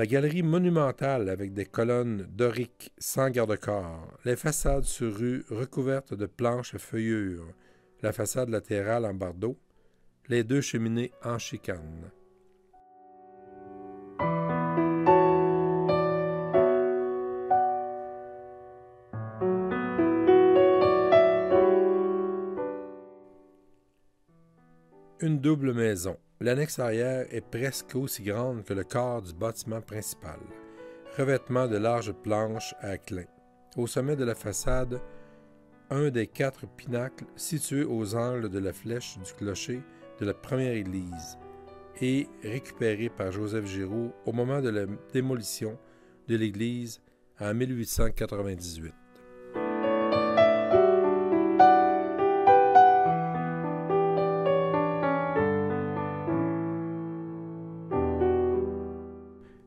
La galerie monumentale avec des colonnes doriques sans garde-corps, les façades sur rue recouvertes de planches à feuillure, la façade latérale en bardeaux, les deux cheminées en chicane. Une double maison. L'annexe arrière est presque aussi grande que le corps du bâtiment principal. Revêtement de larges planches à clin. Au sommet de la façade, un des 4 pinacles situés aux angles de la flèche du clocher de la première église et récupéré par Joseph Giroux au moment de la démolition de l'église en 1898.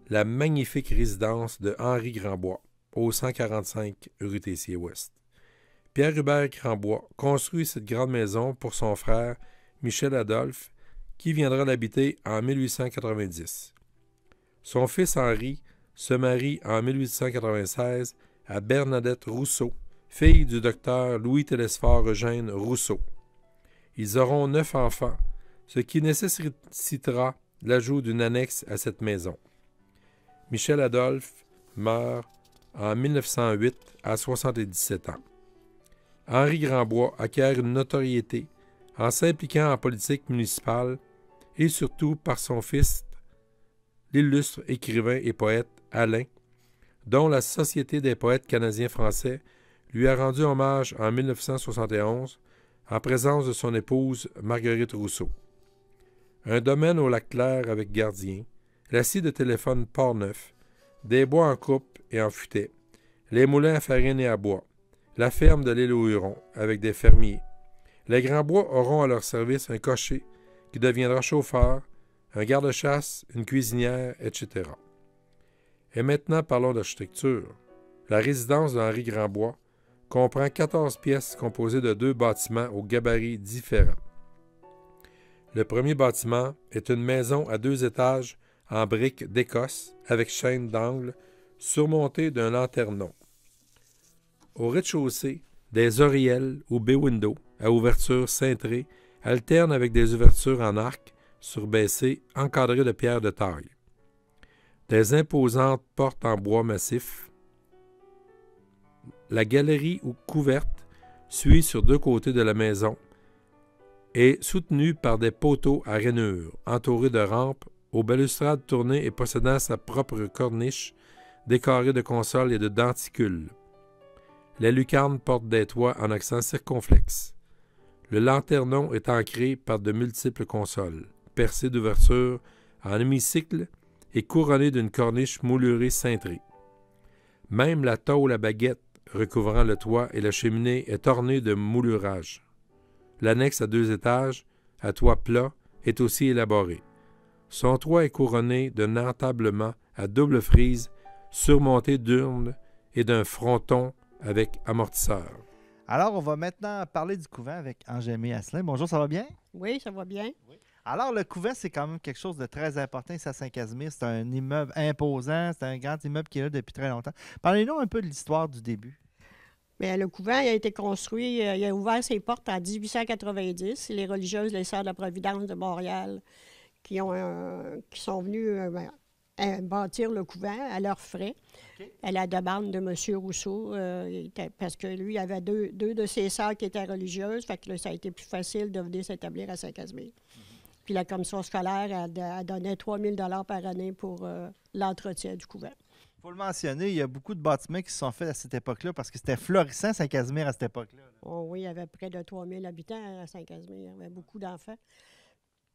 La magnifique résidence de Henri Grandbois, au 145 rue Tessier-Ouest. Pierre-Hubert Grandbois construit cette grande maison pour son frère Michel Adolphe, qui viendra l'habiter en 1890. Son fils Henri se marie en 1896 à Bernadette Rousseau, fille du docteur Louis Télesphore Rousseau. Ils auront 9 enfants, ce qui nécessitera l'ajout d'une annexe à cette maison. Michel Adolphe meurt en 1908 à 77 ans. Henri Grandbois acquiert une notoriété en s'impliquant en politique municipale et surtout par son fils, l'illustre écrivain et poète Alain, dont la Société des poètes canadiens-français lui a rendu hommage en 1971 en présence de son épouse Marguerite Rousseau. Un domaine au Lac-Clair avec gardien, la scie de téléphone Port-Neuf, des bois en coupe et en futaie, les moulins à farine et à bois, la ferme de l'île aux Hurons avec des fermiers. Les Grandbois auront à leur service un cocher qui deviendra chauffeur, un garde-chasse, une cuisinière, etc. Et maintenant parlons d'architecture. La résidence d'Henri Grandbois comprend 14 pièces composées de 2 bâtiments aux gabarits différents. Le premier bâtiment est une maison à 2 étages en briques d'Écosse avec chaîne d'angle surmontée d'un lanternon. Au rez-de-chaussée, des oriels ou bay-windows à ouverture cintrée alternent avec des ouvertures en arc surbaissées encadrées de pierres de taille. Des imposantes portes en bois massif. La galerie ou couverte suit sur 2 côtés de la maison et soutenue par des poteaux à rainures entourés de rampes aux balustrades tournées et possédant sa propre corniche décorée de consoles et de denticules. Les lucarnes portent des toits en accent circonflexe. Le lanternon est ancré par de multiples consoles, percées d'ouvertures en hémicycle et couronnées d'une corniche moulurée cintrée. Même la tôle à baguette recouvrant le toit et la cheminée est ornée de moulurages. L'annexe à 2 étages, à toit plat, est aussi élaborée. Son toit est couronné d'un entablement à double frise surmonté d'urnes et d'un fronton avec amortisseur. Alors, on va maintenant parler du couvent avec Angémie Asselin. Bonjour, ça va bien? Oui, ça va bien. Oui. Alors, le couvent, c'est quand même quelque chose de très important ici à Saint-Casimir. C'est un immeuble imposant, c'est un grand immeuble qui est là depuis très longtemps. Parlez-nous un peu de l'histoire du début. Bien, le couvent il a été construit, il a ouvert ses portes en 1890. C'est les religieuses, les Sœurs de la Providence de Montréal, qui sont venues bâtir le couvent à leurs frais, à la demande de M. Rousseau, parce que lui, il avait deux de ses sœurs qui étaient religieuses, fait que là, ça a été plus facile de venir s'établir à Saint-Casimir. Puis la commission scolaire a donné 3 000 $ par année pour l'entretien du couvent. Il faut le mentionner, il y a beaucoup de bâtiments qui se sont faits à cette époque-là parce que c'était florissant Saint-Casimir à cette époque-là. Oh oui, il y avait près de 3 000 habitants à Saint-Casimir. Il y avait beaucoup d'enfants.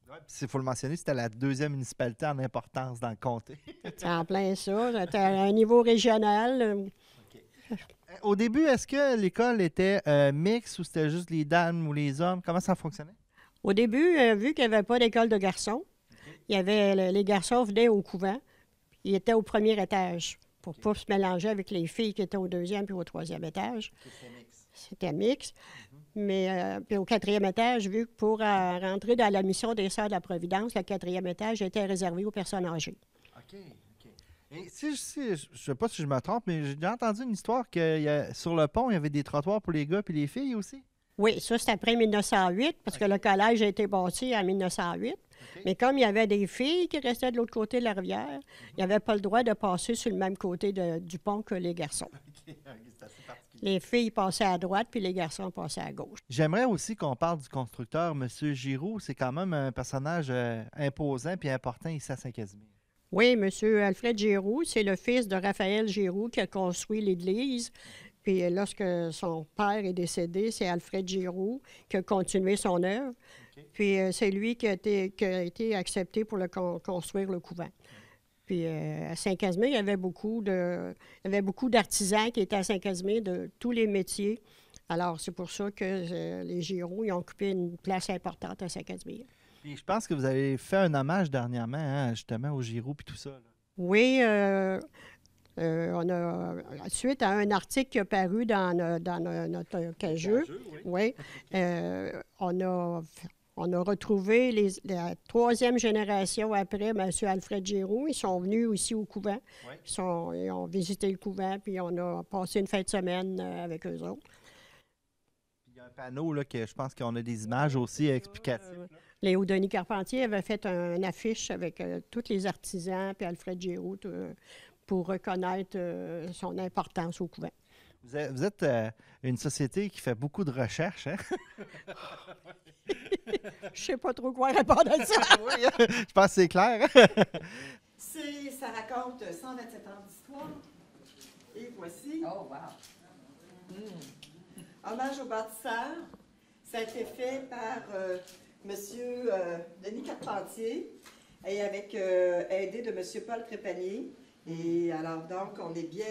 Oui, puis il faut le mentionner, c'était la 2e municipalité en importance dans le comté. C'est en plein ça. C'était à un niveau régional. Okay. Au début, est-ce que l'école était mixte ou c'était juste les dames ou les hommes? Comment ça fonctionnait? Au début, vu qu'il n'y avait pas d'école de garçons, il y avait les garçons venaient au couvent. Ils étaient au premier étage pour ne pas se mélanger avec les filles qui étaient au 2e puis au 3e étage. C'était mixte. Mais puis au 4e étage, vu que pour rentrer dans la mission des Sœurs de la Providence, le 4e étage était réservé aux personnes âgées. OK. Et je ne sais pas si je me trompe, mais j'ai déjà entendu une histoire que sur le pont, il y avait des trottoirs pour les gars et les filles aussi. Oui, ça, c'est après 1908, parce que le collège a été bâti en 1908. OK. Mais comme il y avait des filles qui restaient de l'autre côté de la rivière, il n'y avait pas le droit de passer sur le même côté du pont que les garçons. OK, c'est assez particulier. Les filles passaient à droite, puis les garçons passaient à gauche. J'aimerais aussi qu'on parle du constructeur, M. Giroux. C'est quand même un personnage imposant et important ici à Saint-Casimir. Oui, M. Alfred Giroux, c'est le fils de Raphaël Giroux qui a construit l'église. Puis lorsque son père est décédé, c'est Alfred Giroux qui a continué son œuvre. OK. Puis c'est lui qui a été accepté pour construire le couvent. Puis à Saint-Casimir, il y avait beaucoup d'artisans qui étaient à Saint-Casimir de tous les métiers. Alors, c'est pour ça que les Giroux ils ont occupé une place importante à Saint-Casimir. Puis je pense que vous avez fait un hommage dernièrement, hein, justement, au Giroux et tout ça. Là. Oui, on a, suite à un article qui a paru dans notre cageux, oui, on a retrouvé la troisième génération après M. Alfred Giroux. Ils sont venus ici au couvent. Oui. Ils ont visité le couvent, puis on a passé une fin de semaine avec eux autres. Puis il y a un panneau là, que je pense qu'on a des images aussi explicatives. Là. Léo Denis Carpentier avait fait une affiche avec tous les artisans, puis Alfred Giroux, pour reconnaître son importance au couvent. Vous êtes une société qui fait beaucoup de recherches, hein? Je sais pas trop quoi répondre à ça. Oui, je pense que c'est clair. Ça raconte 127 ans d'histoire. Et voici. Oh, wow. Hommage aux bâtisseurs. Ça a été fait par M. Denis Carpentier et avec aidé de M. Paul Trépanier. Et alors donc, on est bien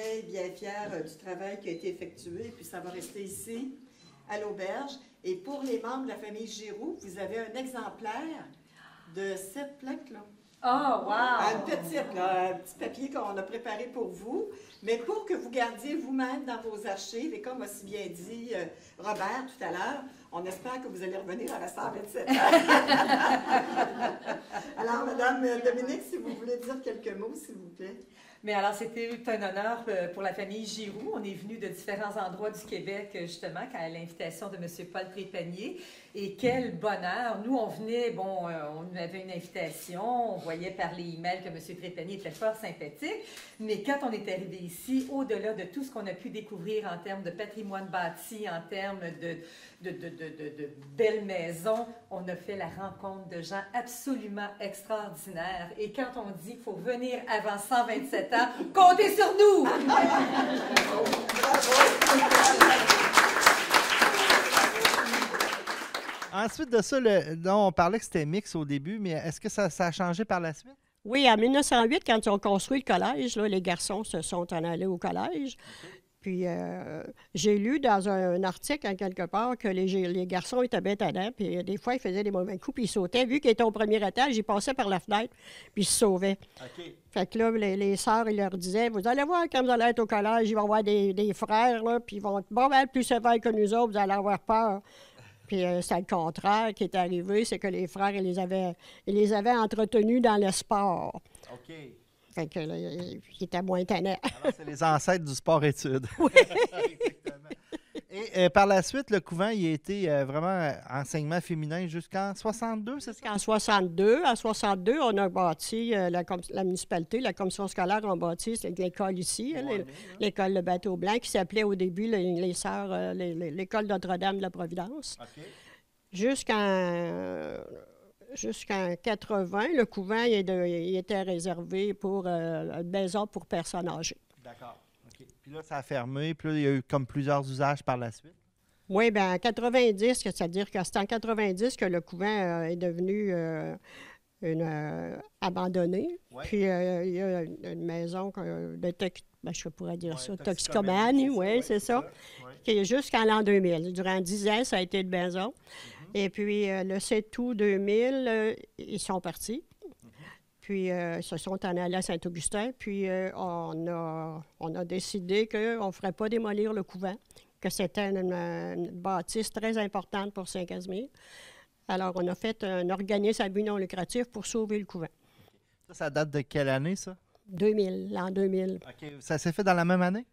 fiers du travail qui a été effectué. Puis ça va rester ici, à l'auberge. Et pour les membres de la famille Giroux, vous avez un exemplaire de cette plaque-là. Oh, wow! Une petite, là, un petit papier qu'on a préparé pour vous, mais pour que vous gardiez vous-même dans vos archives, et comme a si bien dit Robert tout à l'heure, on espère que vous allez revenir à la 127 ans. Alors, Madame Dominique, si vous voulez dire quelques mots, s'il vous plaît. Mais alors, c'était un honneur pour la famille Giroux. On est venu de différents endroits du Québec, justement, à l'invitation de M. Paul Trépanier. Et quel bonheur! Nous, on venait, on avait une invitation, on voyait par les emails que M. Trépanier était fort sympathique. Mais quand on est arrivé ici, au-delà de tout ce qu'on a pu découvrir en termes de patrimoine bâti, en termes de belles maisons, on a fait la rencontre de gens absolument extraordinaires. Et quand on dit qu'il faut venir avant 127 ans, comptez sur nous! Ensuite de ça, on parlait que c'était mix au début, mais est-ce que ça a changé par la suite? Oui, en 1908, quand ils ont construit le collège, là, les garçons se sont en allés au collège. Puis j'ai lu dans un article, en quelque part, que les garçons étaient bien tannants, puis des fois, ils faisaient des mauvais coups, puis ils sautaient. Vu qu'ils étaient au premier étage, ils passaient par la fenêtre, puis ils se sauvaient. OK. Fait que là, les sœurs, ils leur disaient, vous allez voir, quand vous allez être au collège, ils vont avoir des frères, là, puis ils vont être pas mal plus sévères que nous autres, vous allez avoir peur. Puis c'est le contraire qui est arrivé, c'est que les frères, ils les avaient entretenus dans le sport. OK. Fait que là, ils étaient moins tannants. Alors, c'est les ancêtres du sport-études. Oui. Exactement. Et par la suite, le couvent, il a été vraiment enseignement féminin jusqu'en 62, c'est ça? En 62, on a bâti, la municipalité, la commission scolaire a bâti l'école ici, l'école Le Bateau Blanc, qui s'appelait au début les Sœurs, l'école Notre-Dame de la Providence. OK. Jusqu'en 80, le couvent il était réservé pour une maison pour personnes âgées. D'accord. OK. Puis là, ça a fermé, puis là, il y a eu comme plusieurs usages par la suite. Oui, bien en 90, c'est-à-dire que c'est en 90 que le couvent est devenu abandonné. Ouais. Puis il y a une maison je pourrais dire ça, toxicomanie, oui, c'est ça. Ouais. Qui est jusqu'en l'an 2000. Durant 10 ans, ça a été une maison. Et puis, le 7 août 2000, ils sont partis. Puis, ils se sont en allés à Saint-Augustin. Puis, on a décidé qu'on ne ferait pas démolir le couvent, que c'était une bâtisse très importante pour Saint-Casimir. Alors, on a fait un organisme à but non lucratif pour sauver le couvent. Ça date de quelle année, ça? l'an 2000. OK. Ça s'est fait dans la même année?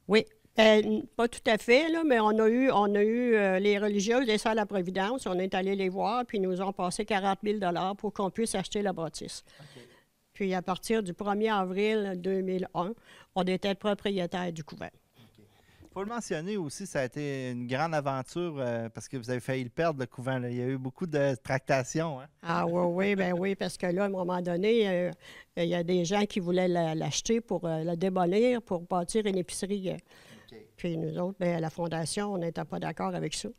Oui. Pas tout à fait, là, mais on a eu les religieuses des Sœurs de la Providence. On est allé les voir, puis ils nous ont passé 40 000 pour qu'on puisse acheter la bâtisse. OK. Puis à partir du 1er avril 2001, on était propriétaire du couvent. Il faut le mentionner aussi, ça a été une grande aventure parce que vous avez failli le perdre, le couvent. Là. Il y a eu beaucoup de tractations. Hein? Ah oui, ben oui, parce que là, à un moment donné, il y a des gens qui voulaient l'acheter pour la démolir, pour bâtir une épicerie. OK. Puis nous autres, bien, la Fondation, on n'était pas d'accord avec ça.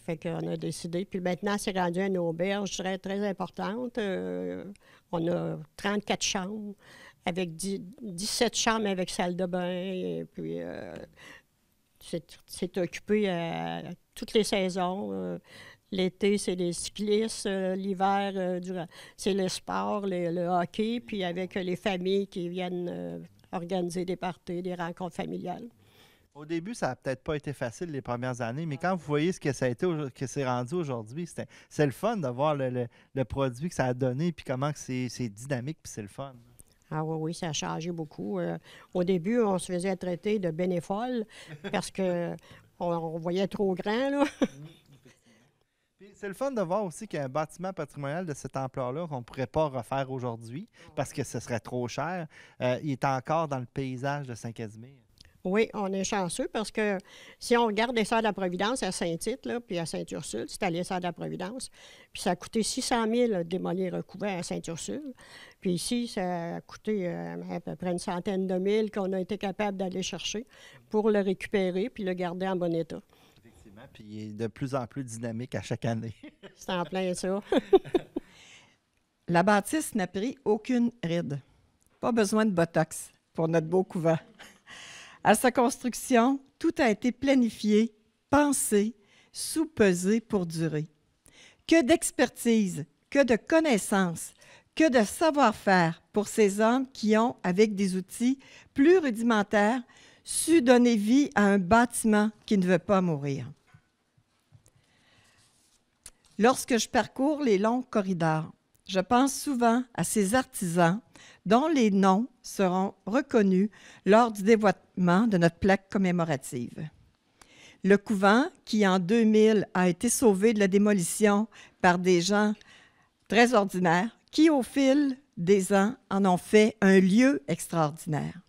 Fait qu'on a décidé. Puis maintenant, c'est rendu une auberge très, très importante. On a 34 chambres, avec 17 chambres avec salle de bain. Et puis, c'est occupé à toutes les saisons. L'été, c'est les cyclistes. L'hiver, c'est le sport, le hockey. Puis avec les familles qui viennent organiser des parties, des rencontres familiales. Au début, ça n'a peut-être pas été facile les premières années, mais quand vous voyez ce que ça a été, que c'est rendu aujourd'hui, c'est le fun de voir le produit que ça a donné, puis comment que c'est dynamique, puis c'est le fun. Ah oui, ça a changé beaucoup. Au début, on se faisait traiter de bénévoles parce que on voyait trop grand, là. Puis c'est le fun de voir aussi qu'il y a un bâtiment patrimonial de cette ampleur-là qu'on ne pourrait pas refaire aujourd'hui parce que ce serait trop cher. Il est encore dans le paysage de Saint-Casimir. Oui, on est chanceux parce que si on regarde les Sœurs de la Providence à Saint-Tite, là, puis à Saint-Ursule, c'est à les Sœurs de la Providence, puis ça a coûté 600 000 de démolir un couvent à Saint-Ursule. Puis ici, ça a coûté à peu près une centaine de mille qu'on a été capable d'aller chercher pour le récupérer puis le garder en bon état. Effectivement, puis il est de plus en plus dynamique à chaque année. C'est en plein ça. La bâtisse n'a pris aucune ride. Pas besoin de botox pour notre beau couvent. À sa construction, tout a été planifié, pensé, sous-pesé pour durer. Que d'expertise, que de connaissances, que de savoir-faire pour ces hommes qui ont, avec des outils plus rudimentaires, su donner vie à un bâtiment qui ne veut pas mourir. Lorsque je parcours les longs corridors, je pense souvent à ces artisans dont les noms seront reconnus lors du dévoilement de notre plaque commémorative. Le couvent, qui en 2000 a été sauvé de la démolition par des gens très ordinaires, qui au fil des ans en ont fait un lieu extraordinaire.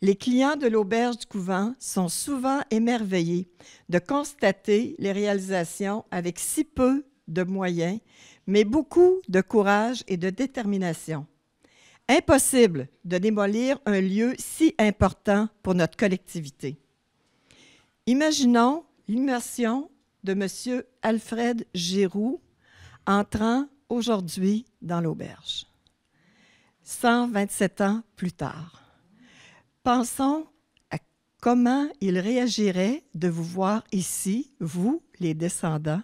Les clients de l'auberge du couvent sont souvent émerveillés de constater les réalisations avec si peu de moyens, mais beaucoup de courage et de détermination. Impossible de démolir un lieu si important pour notre collectivité. Imaginons l'immersion de M. Alfred Giroux entrant aujourd'hui dans l'auberge, 127 ans plus tard. Pensons à comment il réagirait de vous voir ici, vous, les descendants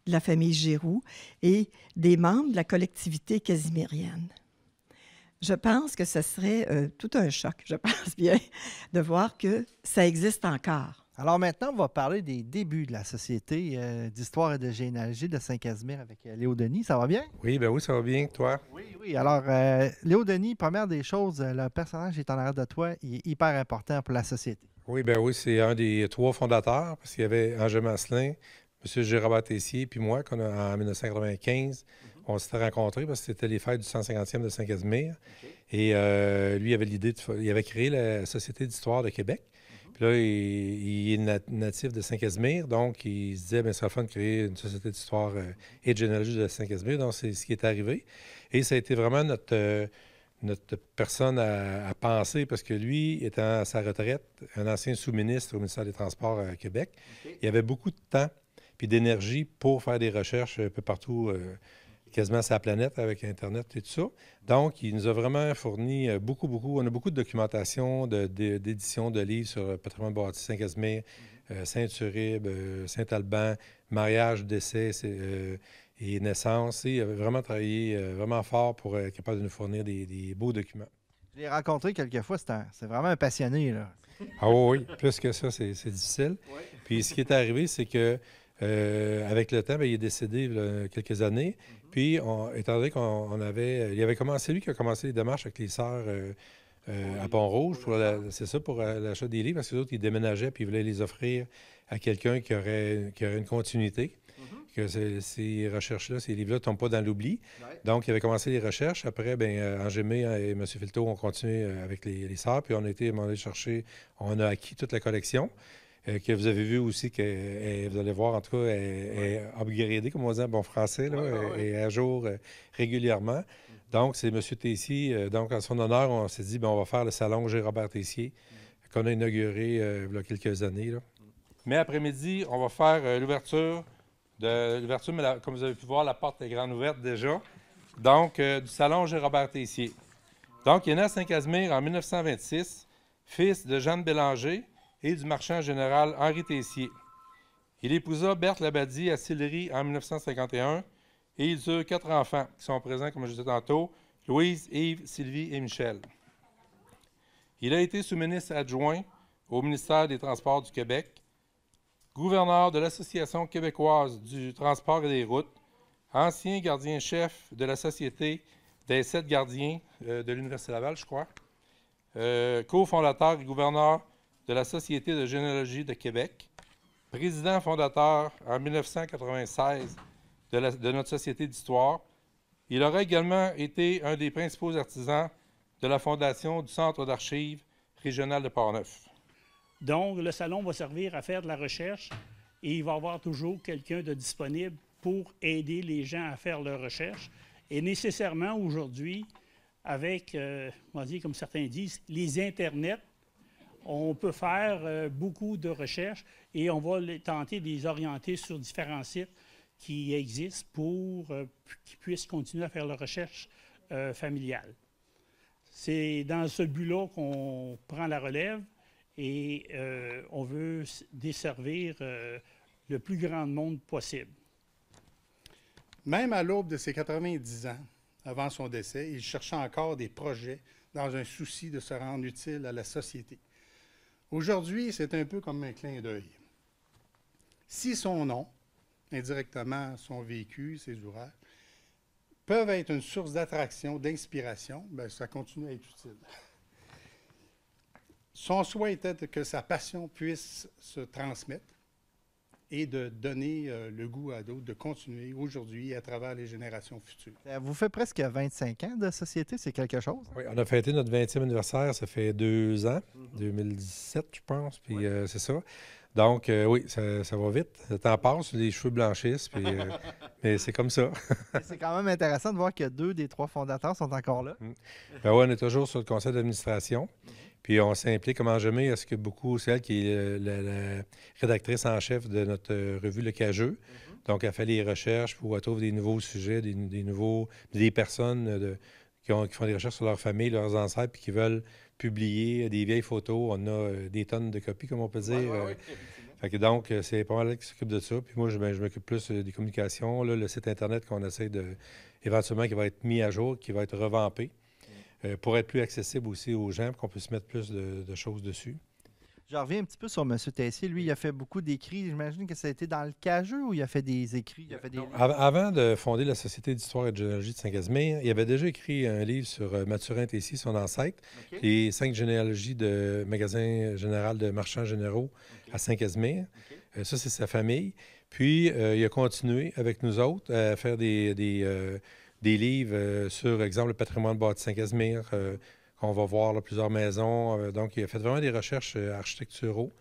de la famille Giroux et des membres de la collectivité casimirienne. Je pense que ce serait tout un choc, je pense bien, de voir que ça existe encore. Alors maintenant, on va parler des débuts de la Société d'histoire et de généalogie de Saint-Casimir avec Léo Denis. Ça va bien? Oui, ben oui, ça va bien, toi. Oui. Alors, Léo Denis, première des choses, le personnage qui est en arrière de toi, il est hyper important pour la Société. Oui, ben oui, c'est un des 3 fondateurs, parce qu'il y avait Angèle Masselin, M. Gérard Tessier, puis moi, en 1995, on s'était rencontrés parce que c'était les fêtes du 150e de Saint-Casimir. Et lui, il avait l'idée il avait créé la Société d'histoire de Québec. Puis là, il est natif de Saint-Casimir, donc il se disait, bien, ce serait fun de créer une société d'histoire et de généalogie de Saint-Casimir. Donc, c'est ce qui est arrivé. Et ça a été vraiment notre personne à penser, parce que lui, étant à sa retraite, un ancien sous-ministre au ministère des Transports à Québec, il avait beaucoup de temps puis d'énergie pour faire des recherches un peu partout, quasiment sur la planète avec Internet et tout ça. Donc, il nous a vraiment fourni beaucoup. On a beaucoup de documentation, d'édition de livres sur le patrimoine bâti Saint-Casimir, Saint-Uribe, Saint-Alban, mariage, décès et naissance. Il avait vraiment travaillé vraiment fort pour être capable de nous fournir des beaux documents. Je l'ai rencontré quelques fois, c'est vraiment un passionné, là. Ah oui, plus que ça, c'est difficile. Puis ce qui est arrivé, c'est que Avec le temps, bien, il est décédé il y a quelques années. Puis, étant donné qu'on avait... Il avait commencé, lui qui a commencé les démarches avec les sœurs à Pont-Rouge, c'est ça, pour l'achat des livres, parce que les autres, ils déménageaient puis ils voulaient les offrir à quelqu'un qui aurait une continuité. Que ces recherches-là, ces livres-là ne tombent pas dans l'oubli. Ouais. Donc, il avait commencé les recherches. Après, Angémé et M. Filteau ont continué avec les sœurs. Puis, on a acquis toute la collection. Que vous avez vu aussi, que vous allez voir, en tout cas, est upgradée, comme on dit en bon français, là, et à jour régulièrement. Donc, c'est M. Tessier. Donc, en son honneur, on s'est dit, on va faire le salon G. Robert Tessier, qu'on a inauguré il y a quelques années. Là. Mais après-midi, on va faire l'ouverture, mais comme vous avez pu voir, la porte est grande ouverte déjà. Donc, du salon G. Robert Tessier. Donc, il est né à Saint-Casimir en 1926, fils de Jeanne Bélanger et du marchand général Henri Tessier. Il épousa Berthe Labadie à Sillery en 1951 et ils eurent 4 enfants qui sont présents, comme je disais tantôt, Louise, Yves, Sylvie et Michel. Il a été sous-ministre adjoint au ministère des Transports du Québec, gouverneur de l'Association québécoise du transport et des routes, ancien gardien-chef de la Société des 7 gardiens de l'Université Laval, je crois, cofondateur et gouverneur de la Société de généalogie de Québec, président fondateur en 1996 de notre Société d'histoire. Il aurait également été un des principaux artisans de la fondation du Centre d'archives régional de Portneuf. Donc, le salon va servir à faire de la recherche et il va y avoir toujours quelqu'un de disponible pour aider les gens à faire leur recherche. Et nécessairement, aujourd'hui, avec, on va dire, comme certains disent, les Internets, on peut faire beaucoup de recherches et on va tenter de les orienter sur différents sites qui existent pour qu'ils puissent continuer à faire leur recherche familiale. C'est dans ce but-là qu'on prend la relève et on veut desservir le plus grand monde possible. Même à l'aube de ses 90 ans, avant son décès, il cherchait encore des projets dans un souci de se rendre utile à la société. Aujourd'hui, c'est un peu comme un clin d'œil. Si son nom, indirectement son vécu, ses ouvrages, peuvent être une source d'attraction, d'inspiration, bien, ça continue à être utile. Son souhait était que sa passion puisse se transmettre et de donner le goût à d'autres, de continuer aujourd'hui à travers les générations futures. Vous faites presque 25 ans de société, c'est quelque chose? Oui, on a fêté notre 20e anniversaire, ça fait 2 ans, 2017, je pense, puis c'est ça. Donc, oui, ça va vite. Le temps passe, les cheveux blanchissent, puis, mais c'est comme ça. C'est quand même intéressant de voir que 2 des 3 fondateurs sont encore là. Ben oui, on est toujours sur le conseil d'administration. Puis on s'implique comme Angémé, est-ce que beaucoup, c'est elle qui est la rédactrice en chef de notre revue Le Cageux. Donc, elle fait les recherches pour trouver des nouveaux sujets, des personnes qui font des recherches sur leur famille, leurs ancêtres, puis qui veulent publier des vieilles photos. On a des tonnes de copies, comme on peut dire. Fait que donc, c'est pas mal elle qui s'occupe de ça. Puis moi, je m'occupe plus des communications. Là, le site Internet qu'on essaie éventuellement, qui va être mis à jour, qui va être revampé. Pour être plus accessible aussi aux gens, pour qu'on puisse mettre plus de choses dessus. Je reviens un petit peu sur M. Tessier. Lui, il a fait beaucoup d'écrits. J'imagine que ça a été dans le Cageux ou il a fait des écrits? Avant de fonder la Société d'histoire et de généalogie de Saint-Casimir, il avait déjà écrit un livre sur Mathurin Tessier, son ancêtre, les 5 généalogies de magasin général de marchands généraux à Saint-Casimir. Ça, c'est sa famille. Puis, il a continué avec nous autres à faire des livres sur, exemple, le patrimoine bâti Saint-Casimir, qu'on va voir là, plusieurs maisons. Donc, il a fait vraiment des recherches architecturaux.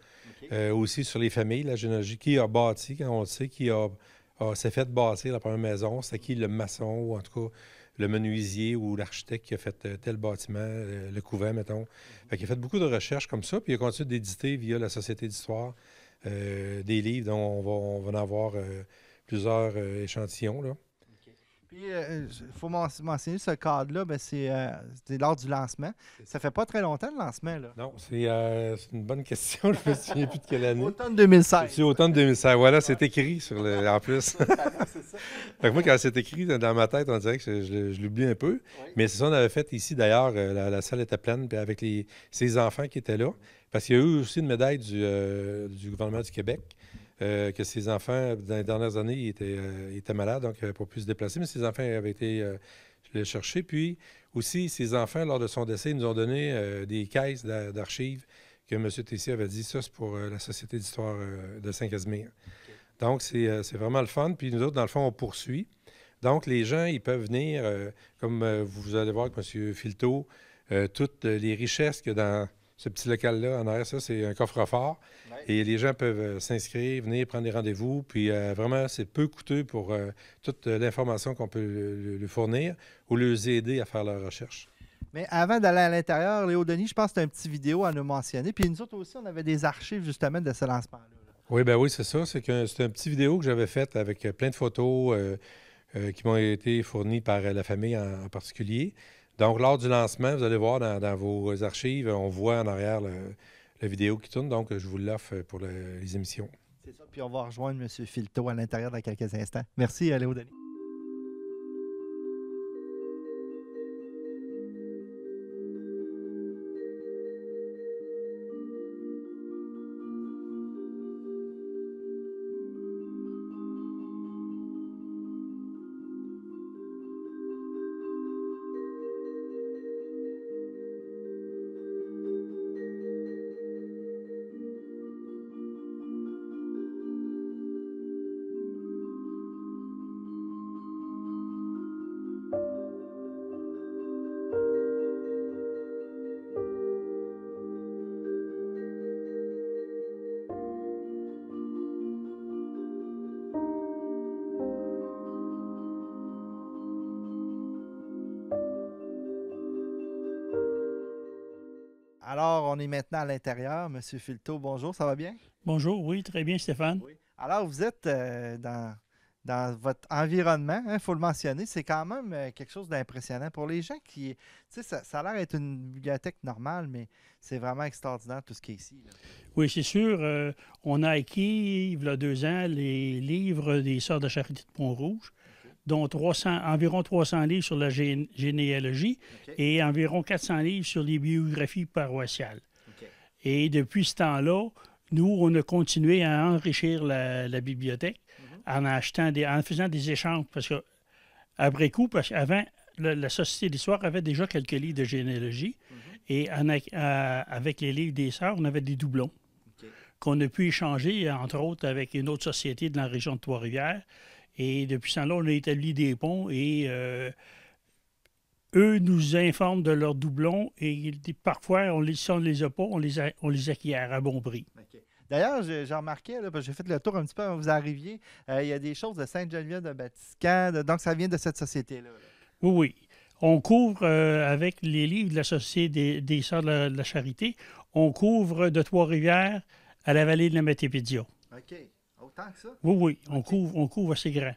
Aussi sur les familles, la généalogie, qui a bâti, quand on le sait, qui s'est fait bâtir la première maison, c'est qui le maçon, ou en tout cas le menuisier ou l'architecte qui a fait tel bâtiment, le couvent, mettons. Fait qu'il a fait beaucoup de recherches comme ça, puis il a continué d'éditer via la Société d'histoire des livres dont on va en avoir plusieurs échantillons, là. Puis, il faut mentionner ce cadre-là, ben c'est lors du lancement. Ça fait pas très longtemps, le lancement, là. Non, c'est une bonne question. Je me souviens plus de quelle année. Automne 2016. C'est automne 2016. Voilà, c'est écrit en plus. C'est ça. Fait que moi, quand c'est écrit dans ma tête, on dirait que je l'oublie un peu. Oui. Mais c'est ça qu'on avait fait ici. D'ailleurs, la salle était pleine, puis avec ses enfants qui étaient là. Parce qu'il y a eu aussi une médaille du gouvernement du Québec. que ses enfants, dans les dernières années, ils étaient malades, donc ils n'avaient pas pu se déplacer, mais ses enfants avaient été les chercher. Puis aussi, ses enfants, lors de son décès, ils nous ont donné des caisses d'archives que M. Tessier avait dit, ça, c'est pour la Société d'histoire de Saint-Casimir. Okay. Donc, c'est vraiment le fun. Puis nous autres, dans le fond, on poursuit. Donc, les gens, ils peuvent venir, comme vous allez voir avec M. Filteau, toutes les richesses qu'il y a dans ce petit local-là en arrière, ça, c'est un coffre-fort. Ouais. Et les gens peuvent s'inscrire, venir prendre des rendez-vous. Puis vraiment, c'est peu coûteux pour toute l'information qu'on peut lui fournir ou les aider à faire leur recherche. Mais avant d'aller à l'intérieur, Léo Denis, je pense que c'est une petite vidéo à nous mentionner. Puis nous autres aussi, on avait des archives justement de ce lancement-là. Oui, bien oui, c'est ça. C'est un petit vidéo que j'avais fait avec plein de photos qui m'ont été fournies par la famille en particulier. Donc, lors du lancement, vous allez voir dans vos archives, on voit en arrière la vidéo qui tourne. Donc, je vous l'offre pour les émissions. C'est ça. Puis on va rejoindre M. Filteau à l'intérieur dans quelques instants. Merci, Léo Denis. Alors, on est maintenant à l'intérieur. Monsieur Filteau, bonjour, ça va bien? Bonjour, oui, très bien, Stéphane. Oui. Alors, vous êtes dans votre environnement, il faut le mentionner. C'est quand même quelque chose d'impressionnant pour les gens qui... Tu sais, ça a l'air d'être une bibliothèque normale, mais c'est vraiment extraordinaire tout ce qui est ici. Là. Oui, c'est sûr. On a acquis, il y a 2 ans, les livres des Sœurs de Charité de Pont-Rouge, dont environ 300 livres sur la généalogie et environ 400 livres sur les biographies paroissiales. Et depuis ce temps-là, nous, on a continué à enrichir la bibliothèque en faisant des échanges. Parce qu'après coup, avant, la Société d'histoire avait déjà quelques livres de généalogie. Et avec les livres des Sœurs, on avait des doublons qu'on a pu échanger, entre autres, avec une autre société de la région de Trois-Rivières. Et depuis ce temps-là, on a établi des ponts et eux nous informent de leurs doublons et parfois, si on ne les a pas, on les acquiert à bon prix. Okay. D'ailleurs, j'ai remarqué, là, parce que j'ai fait le tour un petit peu avant que vous arriviez, il y a des choses de Sainte-Geneviève de Batiscan, donc ça vient de cette société-là. Là. Oui, oui. On couvre, avec les livres de la Société des Sœurs de la Charité, on couvre de Trois-Rivières à la vallée de la Matépédia. OK. Autant que ça? Oui, oui. On couvre assez grand.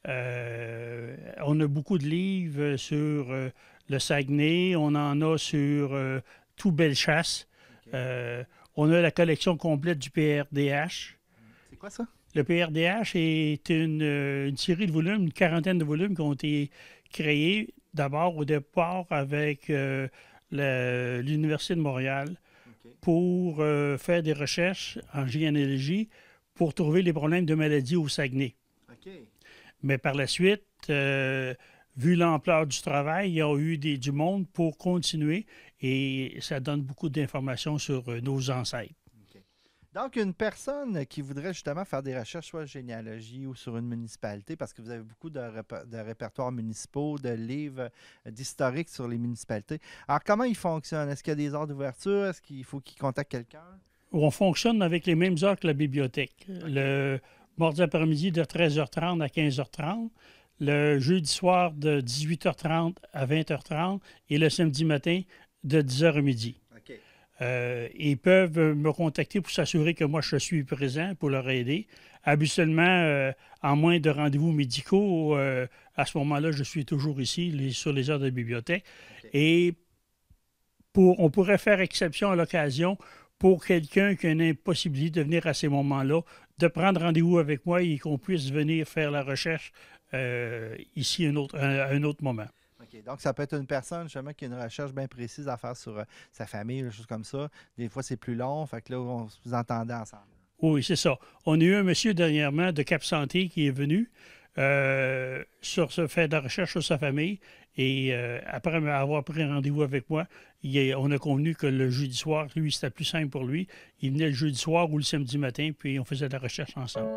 On a beaucoup de livres sur le Saguenay. On en a sur tout Bellechasse. On a la collection complète du PRDH. C'est quoi ça? Le PRDH est une série de volumes, une quarantaine de volumes qui ont été créés d'abord au départ avec l'Université de Montréal pour faire des recherches en généalogie pour trouver les problèmes de maladies au Saguenay. Mais par la suite, vu l'ampleur du travail, il y a eu du monde pour continuer et ça donne beaucoup d'informations sur nos ancêtres. Donc, une personne qui voudrait justement faire des recherches soit généalogie ou sur une municipalité, parce que vous avez beaucoup de répertoires municipaux, de livres d'historique sur les municipalités. Alors, comment ils fonctionnent? Est-ce qu'il y a des heures d'ouverture? Est-ce qu'il faut qu'ils contactent quelqu'un? On fonctionne avec les mêmes heures que la bibliothèque. Le mardi après-midi de 13h30 à 15h30, le jeudi soir de 18h30 à 20h30 et le samedi matin de 10h à midi. Ils peuvent me contacter pour s'assurer que moi, je suis présent pour leur aider. Habituellement, en moins de rendez-vous médicaux, à ce moment-là, je suis toujours ici sur les heures de bibliothèque. Et on pourrait faire exception à l'occasion pour quelqu'un qui a une impossibilité de venir à ces moments-là, de prendre rendez-vous avec moi et qu'on puisse venir faire la recherche ici à un autre moment. Donc, ça peut être une personne justement qui a une recherche bien précise à faire sur sa famille, des choses comme ça. Des fois, c'est plus long, fait que là, on vous entendait ensemble. Oui, c'est ça. On a eu un monsieur dernièrement de Cap Santé qui est venu sur ce fait de recherche sur sa famille. Et après avoir pris rendez-vous avec moi, on a convenu que le jeudi soir, lui, c'était plus simple pour lui. Il venait le jeudi soir ou le samedi matin, puis on faisait de la recherche ensemble.